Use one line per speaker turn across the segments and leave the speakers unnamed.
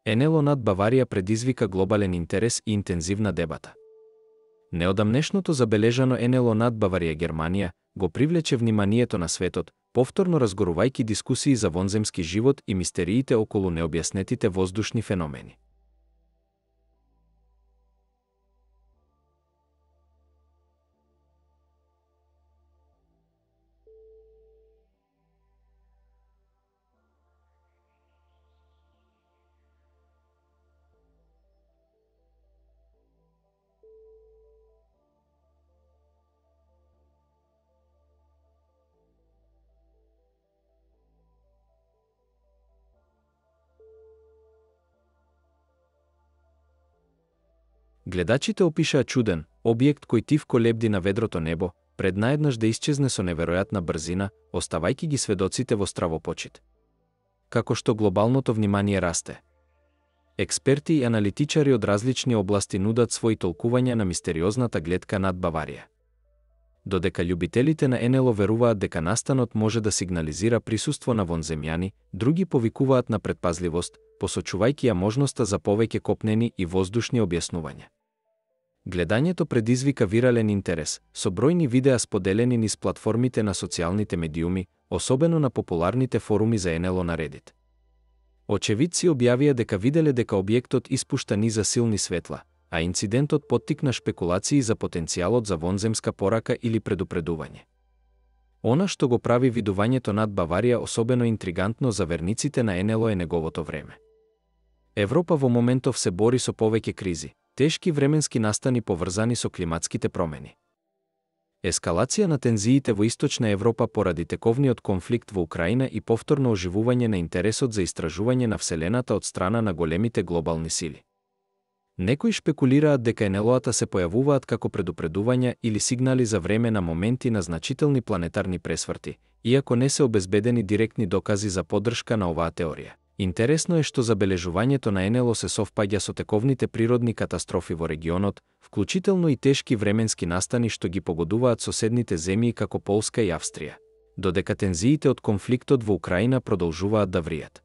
НЛО над Баварија предизвика глобален интерес и интензивна дебата. Неодамнешното забележано НЛО над Баварија Германија го привлече вниманието на светот, повторно разгорувајќи дискусии за вонземски живот и мистериите околу необјаснетите воздушни феномени. Гледачите опишаа чуден објект кој тивко лебди на ведрото небо, пред наеднаш да исчезне со неверојатна брзина, оставајќи ги сведоците во стравопочит. Како што глобалното внимание расте. Експерти и аналитичари од различни области нудат свои толкувања на мистериозната гледка над Баварија. Додека љубителите на НЛО веруваат дека настанот може да сигнализира присуство на вонземјани, други повикуваат на предпазливост, посочувајќи ја можноста за повеќе копнени и воздушни објаснувања. Гледањето предизвика вирален интерес, со бројни видеа споделени низ платформите на социјалните медиуми, особено на популарните форуми за НЛО на Reddit. Очевидци објавија дека виделе дека објектот испушта низа силни светла, а инцидентот поттикна шпекулации за потенцијалот за вонземска порака или предупредување. Она што го прави видувањето над Баварија особено интригантно за верниците на НЛО е неговото време. Европа во моментов се бори со повеќе кризи, тешки временски настани поврзани со климатските промени. Ескалација на тензиите во Источна Европа поради тековниот конфликт во Украина и повторно оживување на интересот за истражување на Вселената од страна на големите глобални сили. Некои шпекулираат дека НЛО-та се појавуваат како предупредувања или сигнали за време на моменти на значителни планетарни пресврти, иако не се обезбедени директни докази за поддршка на оваа теорија. Интересно е што забележувањето на НЛО се совпаѓа со тековните природни катастрофи во регионот, вклучително и тешки временски настани што ги погодуваат соседните земји како Полска и Австрија, додека тензиите од конфликтот во Украина продолжуваат да вријат.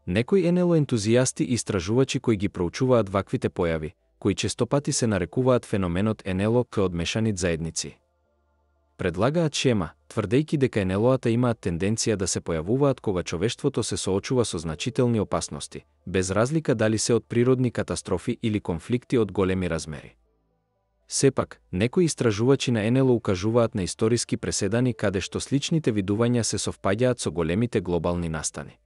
Некои НЛО ентузијасти и истражувачи кои ги проучуваат ваквите појави, кои честопати се нарекуваат феноменот НЛО кај одмешанит заедници. Предлагаат шема, тврдејќи дека НЛО-та имаат тенденција да се појавуваат кога човештвото се соочува со значителни опасности, без разлика дали се од природни катастрофи или конфликти од големи размери. Сепак, некои истражувачи на НЛО укажуваат на историски преседани каде што сличните видувања се совпаѓаат со големите глобални настани.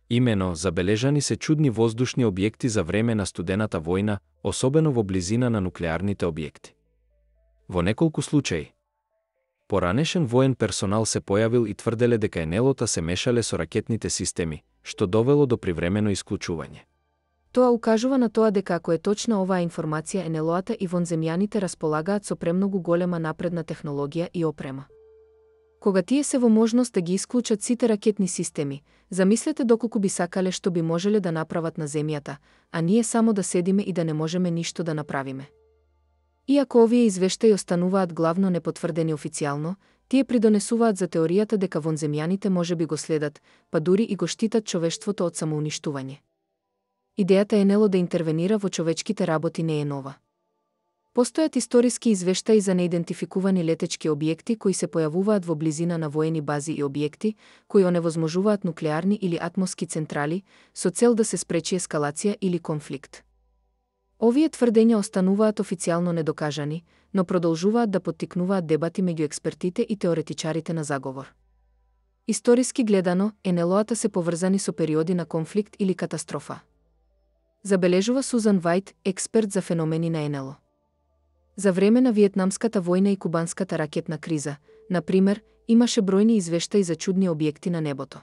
Имено, забележани се чудни воздушни објекти за време на студената војна, особено во близина на нуклеарните објекти. Во неколку случаи, поранешен воен персонал се појавил и тврделе дека НЛО-та се мешале со ракетните системи, што довело до привремено исклучување.
Тоа укажува на тоа дека ако е точна оваа информација, НЛО-та и вонземјаните располагаат со премногу голема напредна технологија и опрема. Кога тие се во можност да ги исклучат сите ракетни системи, замислете доколку би сакале што би можеле да направат на Земјата, а ние само да седиме и да не можеме ништо да направиме. Иако овие извештаи остануваат главно непотврдени официјално, тие придонесуваат за теоријата дека вонземјаните можеби го следат, па дури и го штитат човештвото од самоуништување. Идејата НЛО да интервенира во човечките работи не е нова. Постојат историски извештаи за неидентификувани летечки објекти кои се појавуваат во близина на воени бази и објекти кои оневозможуваат нуклеарни или атмоски централи со цел да се спречи ескалација или конфликт. Овие тврдења остануваат официјално недокажани, но продолжуваат да поттикнуваат дебати меѓу експертите и теоретичарите на заговор. Историски гледано, НЛО-та се поврзани со периоди на конфликт или катастрофа. Забележува Сузан Вајт, експерт за феномени на НЛО. За време на Виетнамската војна и кубанската ракетна криза, например, имаше бројни извештаи за чудни објекти на небото.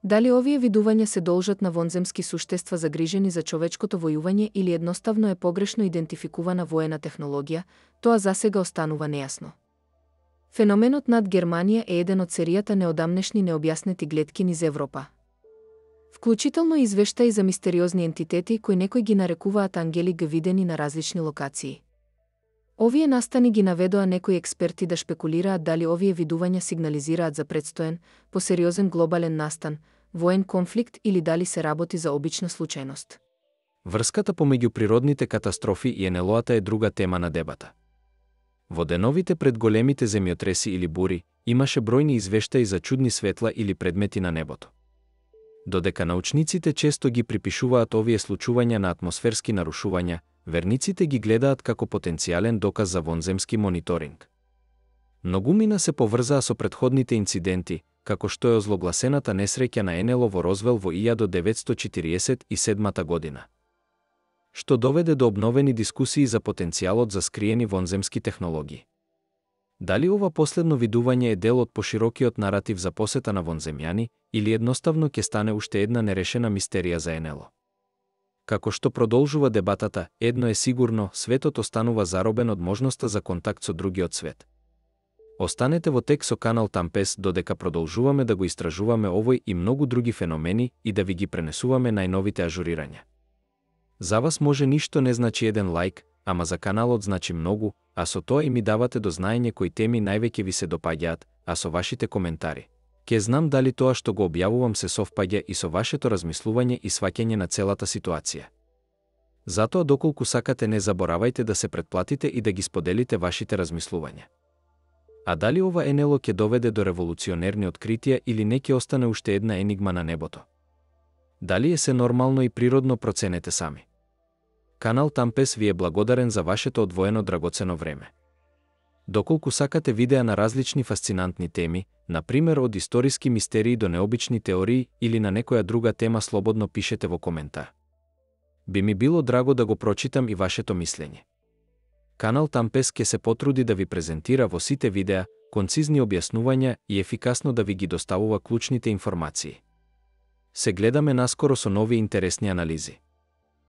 Дали овие видувања се должат на вонземски суштества загрижени за човечкото војување или едноставно е погрешно идентификувана воена технологија, тоа засега останува нејасно. Феноменот над Германија е еден од серијата неодамнешни необјаснети гледки низ Европа. Вклучително извештаи за мистериозни ентитети кои некои ги нарекуваат ангели г видени на различни локации. Овие настани ги наведоа некои експерти да шпекулираат дали овие видувања сигнализираат за предстоен, посериозен глобален настан, воен конфликт или дали се работи за обична случајност.
Врската помеѓу природните катастрофи и НЛО-та е друга тема на дебата. Во деновите пред големите земјотреси или бури, имаше бројни извештаи за чудни светла или предмети на небото. Додека научниците често ги припишуваат овие случувања на атмосферски нарушувања, верниците ги гледаат како потенцијален доказ за вонземски мониторинг. Многумина се поврзаа со претходните инциденти, како што е озлогласената несреќа на НЛО во Розвел во 1947 година, што доведе до обновени дискусии за потенцијалот за скриени вонземски технологии. Дали ова последно видување е дел од поширокиот наратив за посета на вонземјани или едноставно ќе стане уште една нерешена мистерија за НЛО? Како што продолжува дебатата, едно е сигурно, светот останува заробен од можноста за контакт со другиот свет. Останете во тек со канал Тампес додека продолжуваме да го истражуваме овој и многу други феномени и да ви ги пренесуваме најновите ажурирања. За вас може ништо не значи еден лайк, ама за каналот значи многу, а со тоа и ми давате до знаење кои теми највеќе ви се допаѓаат, а со вашите коментари ке знам дали тоа што го објавувам се совпаѓа и со вашето размислување и сваќање на целата ситуација. Затоа доколку сакате не заборавајте да се претплатите и да ги споделите вашите размислувања. А дали ова НЛО ќе доведе до револуционерни откритија или не ќе остане уште една енигма на небото? Дали е се нормално и природно, проценете сами. Канал Тампес ви е благодарен за вашето одвоено драгоцено време. Доколку сакате видеа на различни фасцинантни теми, например од историски мистерии до необични теории или на некоја друга тема, слободно пишете во коментар. Би ми било драго да го прочитам и вашето мислење. Канал Тампес ќе се потруди да ви презентира во сите видеа концизни објаснувања и ефикасно да ви ги доставува клучните информации. Се гледаме наскоро со нови интересни анализи.